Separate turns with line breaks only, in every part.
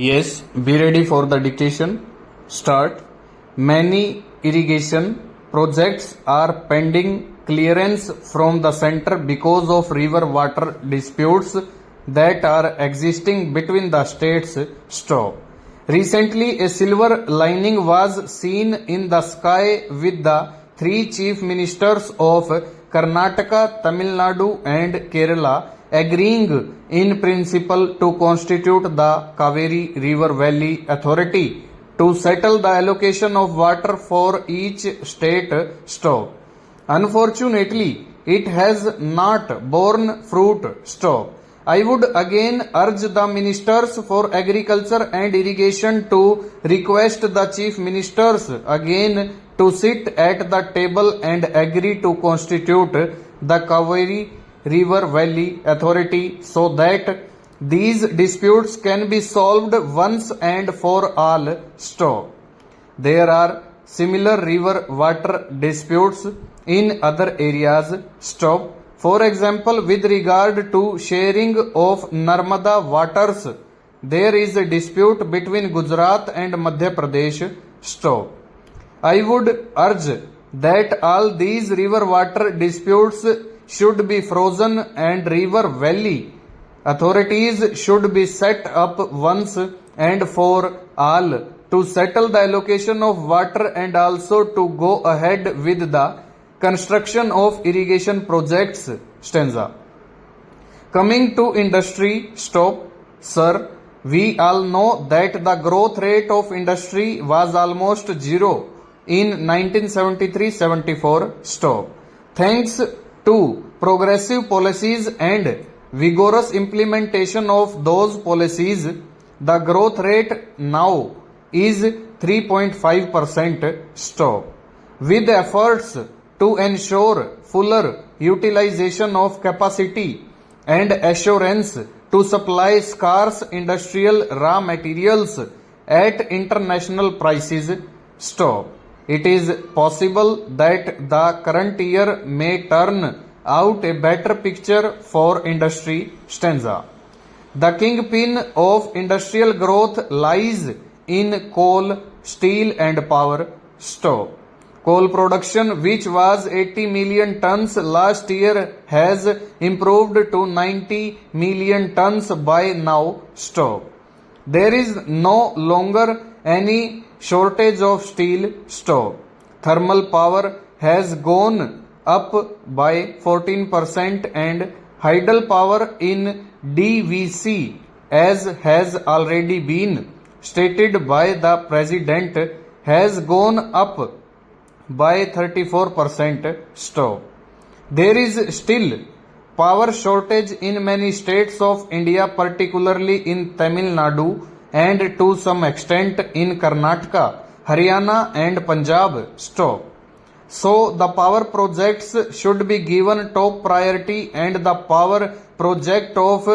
Yes, be ready for the dictation. Start. Many irrigation projects are pending clearance from the center because of river water disputes that are existing between the states. Stop. Recently, a silver lining was seen in the sky with the three chief ministers of Karnataka, Tamil Nadu, and Kerala agreeing in principle to constitute the Kaveri River Valley Authority to settle the allocation of water for each state. Stop. Unfortunately, it has not borne fruit. Stop. I would again urge the ministers for agriculture and irrigation to request the chief ministers again to sit at the table and agree to constitute the Kaveri River Valley Authority so that these disputes can be solved once and for all. Stop. There are similar river water disputes in other areas. Stop. For example, with regard to sharing of Narmada waters, there is a dispute between Gujarat and Madhya Pradesh. Stop. I would urge that all these river water disputes should be frozen and river valley authorities should be set up once and for all to settle the allocation of water and also to go ahead with the construction of irrigation projects. Stanza. Coming to industry. Stop. Sir, we all know that the growth rate of industry was almost zero in 1973-74. Stop. Thanks to progressive policies and vigorous implementation of those policies, the growth rate now is 3.5%. Stop. With efforts to ensure fuller utilization of capacity and assurance to supply scarce industrial raw materials at international prices. Stop. It is possible that the current year may turn out a better picture for industry. Stanza. The kingpin of industrial growth lies in coal, steel and power. Stop. Coal production, which was 80 million tons last year, has improved to 90 million tons by now. Stop. There is no longer any shortage of steel. Stop. Thermal power has gone up by 14% and hydel power in DVC, as has already been stated by the President, has gone up by 34%. Stop. There is still power shortage in many states of India, particularly in Tamil Nadu and to some extent in Karnataka, Haryana and Punjab. Stop. So the power projects should be given top priority and the power project of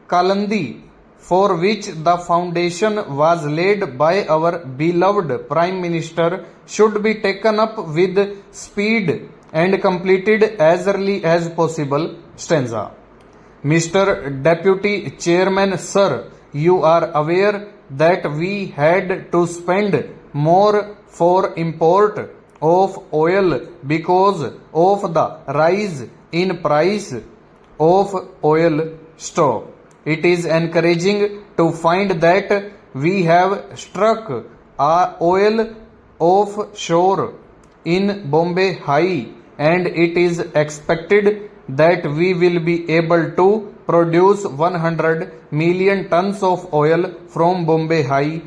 Kalandi, for which the foundation was laid by our beloved Prime Minister, should be taken up with speed and completed as early as possible. Stanza. Mr. Deputy Chairman, sir, you are aware that we had to spend more for import of oil because of the rise in price of oil. Stop. It is encouraging to find that we have struck oil offshore in Bombay high, and it is expected that we will be able to produce 100 million tons of oil from Bombay high